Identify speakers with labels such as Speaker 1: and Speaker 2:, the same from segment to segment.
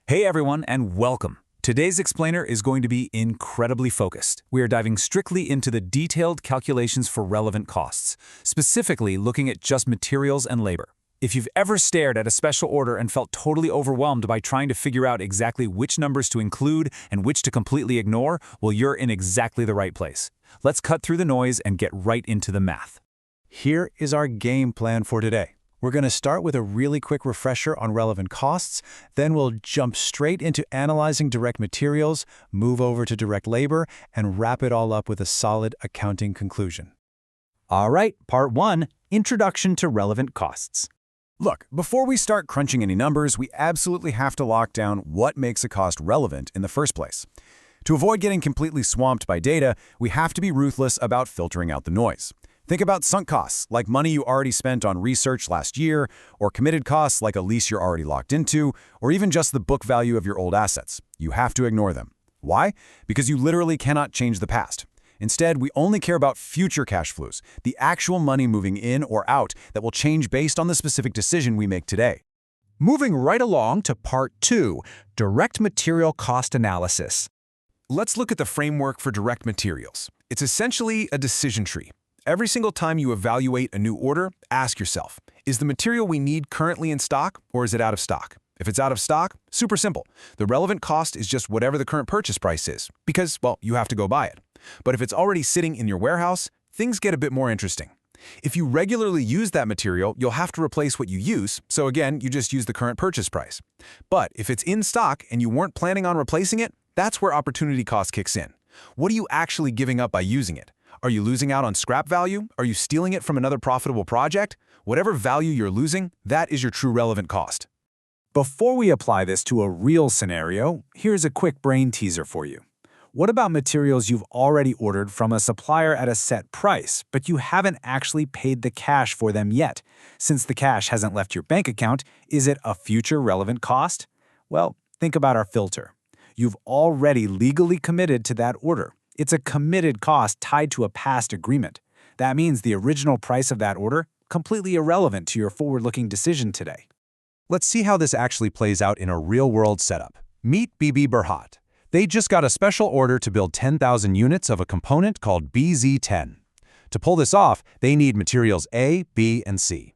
Speaker 1: Hey everyone, and welcome. Today's explainer is going to be incredibly focused. We are diving strictly into the detailed calculations for relevant costs, specifically looking at just materials and labor. If you've ever stared at a special order and felt totally overwhelmed by trying to figure out exactly which numbers to include and which to completely ignore, well, you're in exactly the right place. Let's cut through the noise and get right into the math.
Speaker 2: Here is our game plan for today. We're going to start with a really quick refresher on relevant costs, then we'll jump straight into analyzing direct materials, move over to direct labor, and wrap it all up with a solid accounting conclusion.
Speaker 1: All right, part 1, Introduction to Relevant Costs.
Speaker 3: Look, before we start crunching any numbers, we absolutely have to lock down what makes a cost relevant in the first place. To avoid getting completely swamped by data, we have to be ruthless about filtering out the noise. Think about sunk costs, like money you already spent on research last year, or committed costs like a lease you're already locked into, or even just the book value of your old assets. You have to ignore them. Why? Because you literally cannot change the past. Instead, we only care about future cash flows, the actual money moving in or out that will change based on the specific decision we make today.
Speaker 4: Moving right along to Part 2, Direct Material Cost Analysis.
Speaker 3: Let's look at the framework for direct materials. It's essentially a decision tree. Every single time you evaluate a new order, ask yourself, is the material we need currently in stock or is it out of stock? If it's out of stock, super simple. The relevant cost is just whatever the current purchase price is because, well, you have to go buy it. But if it's already sitting in your warehouse, things get a bit more interesting. If you regularly use that material, you'll have to replace what you use, so again, you just use the current purchase price. But if it's in stock and you weren't planning on replacing it, that's where opportunity cost kicks in. What are you actually giving up by using it? Are you losing out on scrap value? Are you stealing it from another profitable project? Whatever value you're losing, that is your true relevant cost.
Speaker 4: Before we apply this to a real scenario, here's a quick brain teaser for you. What about materials you've already ordered from a supplier at a set price, but you haven't actually paid the cash for them yet? Since the cash hasn't left your bank account, is it a future relevant cost? Well, think about our filter. You've already legally committed to that order. It's a committed cost tied to a past agreement. That means the original price of that order, completely irrelevant to your forward-looking decision today.
Speaker 2: Let's see how this actually plays out in a real-world setup. Meet BB Berhad. They just got a special order to build 10,000 units of a component called BZ10. To pull this off, they need materials A, B, and C.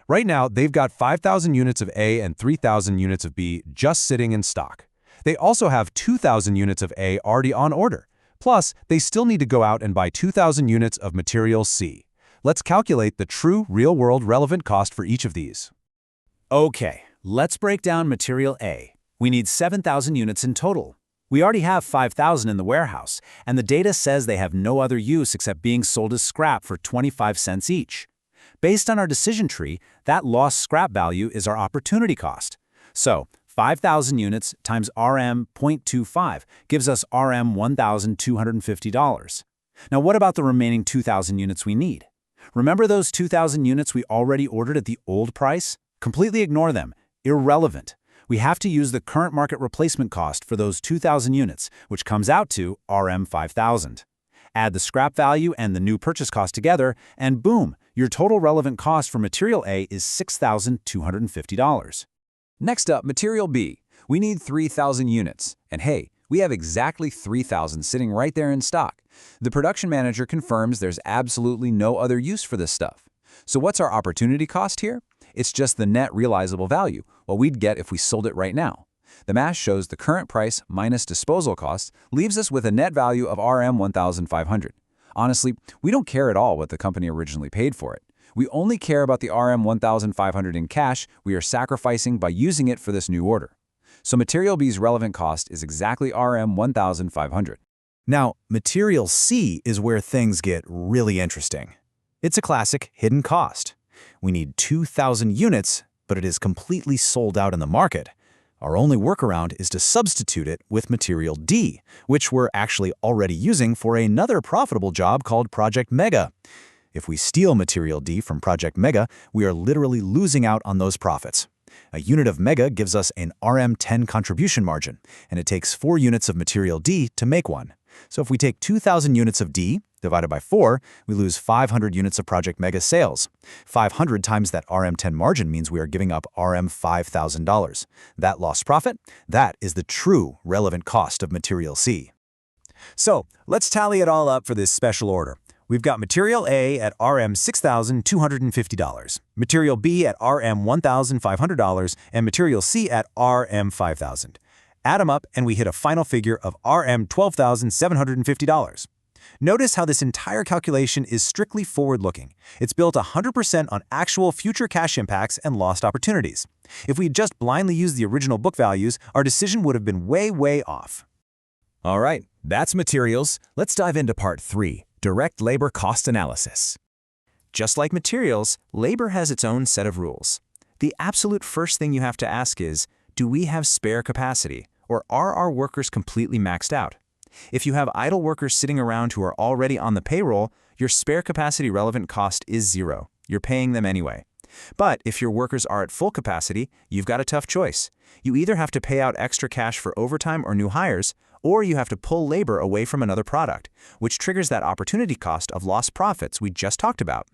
Speaker 2: Right now, they've got 5,000 units of A and 3,000 units of B just sitting in stock. They also have 2,000 units of A already on order. Plus, they still need to go out and buy 2,000 units of material C. Let's calculate the true real-world relevant cost for each of these.
Speaker 1: Okay, let's break down material A. We need 7,000 units in total. We already have 5,000 in the warehouse, and the data says they have no other use except being sold as scrap for 25 cents each. Based on our decision tree, that lost scrap value is our opportunity cost. So, 5,000 units times RM 0.25 gives us RM $1,250. Now what about the remaining 2,000 units we need? Remember those 2,000 units we already ordered at the old price? Completely ignore them. Irrelevant. We have to use the current market replacement cost for those 2,000 units, which comes out to RM 5,000. Add the scrap value and the new purchase cost together, and boom, your total relevant cost for material A is $6,250.
Speaker 5: Next up, material B. We need 3,000 units. And hey, we have exactly 3,000 sitting right there in stock. The production manager confirms there's absolutely no other use for this stuff. So what's our opportunity cost here? It's just the net realizable value, what we'd get if we sold it right now. The math shows the current price minus disposal costs leaves us with a net value of RM 1,500. Honestly, we don't care at all what the company originally paid for it. We only care about the RM 1,500 in cash we are sacrificing by using it for this new order. So material B's relevant cost is exactly RM 1,500.
Speaker 2: Now, material C is where things get really interesting. It's a classic hidden cost. We need 2,000 units, but it is completely sold out in the market. Our only workaround is to substitute it with material D, which we're actually already using for another profitable job called Project Mega. If we steal material D from Project Mega, we are literally losing out on those profits. A unit of Mega gives us an RM10 contribution margin, and it takes 4 units of material D to make one. So if we take 2,000 units of D
Speaker 1: Divided by 4, we lose 500 units of Project Mega sales. 500 times that RM10 margin means we are giving up RM $5,000. That lost profit, that is the true relevant cost of Material C. So, let's tally it all up for this special order. We've got Material A at RM $6,250, Material B at RM $1,500, and Material C at RM $5,000. Add them up and we hit a final figure of RM $12,750. Notice how this entire calculation is strictly forward-looking. It's built 100% on actual future cash impacts and lost opportunities. If we just blindly used the original book values, our decision would have been way off.
Speaker 2: All right, that's materials. Let's dive into part 3, direct labor cost analysis.
Speaker 1: Just like materials, labor has its own set of rules. The absolute first thing you have to ask is, do we have spare capacity, or are our workers completely maxed out? If you have idle workers sitting around who are already on the payroll, your spare capacity relevant cost is 0. You're paying them anyway. But if your workers are at full capacity, you've got a tough choice. You either have to pay out extra cash for overtime or new hires, or you have to pull labor away from another product, which triggers that opportunity cost of lost profits we just talked about.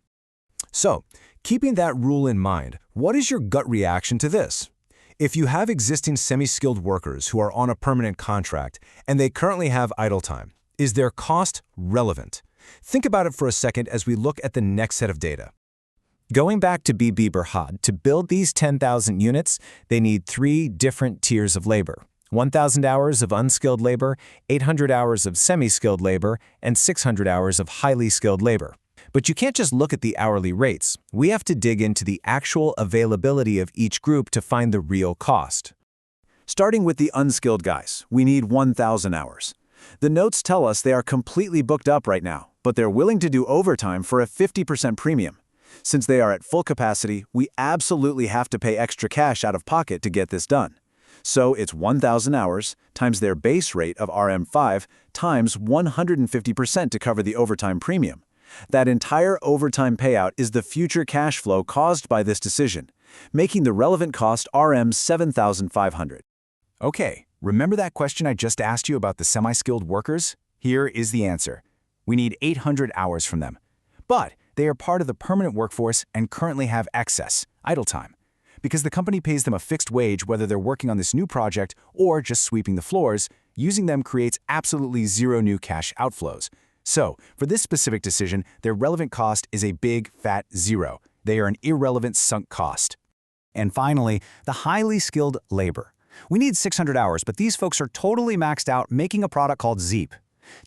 Speaker 2: So, keeping that rule in mind, what is your gut reaction to this? If you have existing semi-skilled workers who are on a permanent contract and they currently have idle time, is their cost relevant? Think about it for a second as we look at the next set of data.
Speaker 1: Going back to BB Berhad, to build these 10,000 units, they need 3 different tiers of labor. 1,000 hours of unskilled labor, 800 hours of semi-skilled labor, and 600 hours of highly skilled labor. But you can't just look at the hourly rates. We have to dig into the actual availability of each group to find the real cost. Starting with the unskilled guys, we need 1,000 hours. The notes tell us they are completely booked up right now, but they're willing to do overtime for a 50% premium. Since they are at full capacity, we absolutely have to pay extra cash out of pocket to get this done. So it's 1,000 hours times their base rate of RM5 times 150% to cover the overtime premium. That entire overtime payout is the future cash flow caused by this decision, making the relevant cost RM $7,500.
Speaker 4: Okay, remember that question I just asked you about the semi-skilled workers? Here is the answer. We need 800 hours from them. But they are part of the permanent workforce and currently have excess, idle time. Because the company pays them a fixed wage whether they're working on this new project or just sweeping the floors, using them creates absolutely 0 new cash outflows. So, for this specific decision, their relevant cost is a big, fat 0. They are an irrelevant sunk cost. And finally, the highly skilled labor. We need 600 hours, but these folks are totally maxed out making a product called Zeep.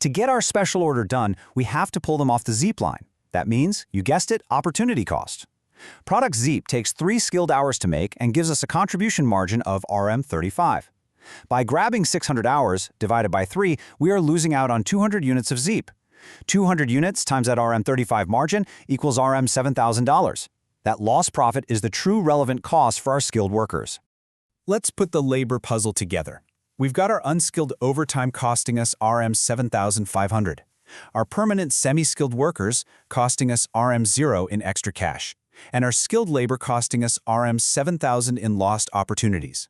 Speaker 4: To get our special order done, we have to pull them off the Zeep line. That means, you guessed it, opportunity cost. Product Zeep takes 3 skilled hours to make and gives us a contribution margin of RM35. By grabbing 600 hours divided by 3, we are losing out on 200 units of Zeep. 200 units times that RM35 margin equals RM $7,000. That lost profit is the true relevant cost for our skilled workers.
Speaker 2: Let's put the labor puzzle together. We've got our unskilled overtime costing us RM $7,500. Our permanent semi-skilled workers costing us RM 0 in extra cash, and our skilled labor costing us RM $7,000 in lost opportunities.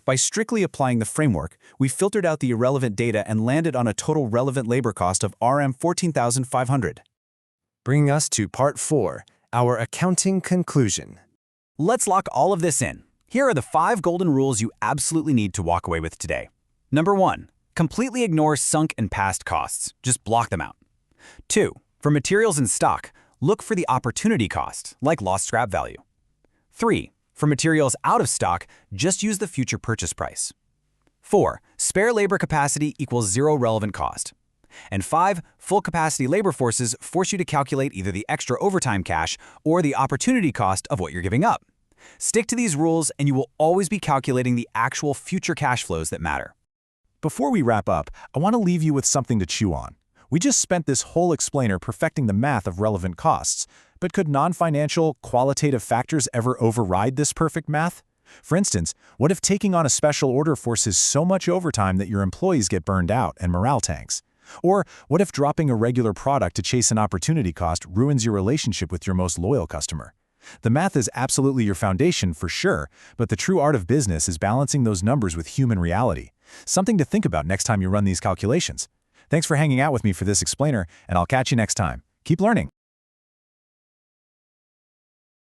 Speaker 2: By strictly applying the framework, we filtered out the irrelevant data and landed on a total relevant labor cost of RM $14,500.
Speaker 6: Bringing us to part 4, our accounting conclusion.
Speaker 4: Let's lock all of this in. Here are the 5 golden rules you absolutely need to walk away with today. Number 1. Completely ignore sunk and past costs. Just block them out. 2. For materials in stock, look for the opportunity cost, like lost scrap value. 3. For materials out of stock, just use the future purchase price. 4. Spare labor capacity equals 0 relevant cost. And 5. Full capacity labor forces force you to calculate either the extra overtime cash or the opportunity cost of what you're giving up. Stick to these rules and you will always be calculating the actual future cash flows that matter.
Speaker 2: Before we wrap up, I want to leave you with something to chew on. We just spent this whole explainer perfecting the math of relevant costs, but could non-financial, qualitative factors ever override this perfect math? For instance, what if taking on a special order forces so much overtime that your employees get burned out and morale tanks? Or what if dropping a regular product to chase an opportunity cost ruins your relationship with your most loyal customer? The math is absolutely your foundation for sure, but the true art of business is balancing those numbers with human reality. Something to think about next time you run these calculations.
Speaker 1: Thanks for hanging out with me for this explainer, and I'll catch you next time. Keep learning.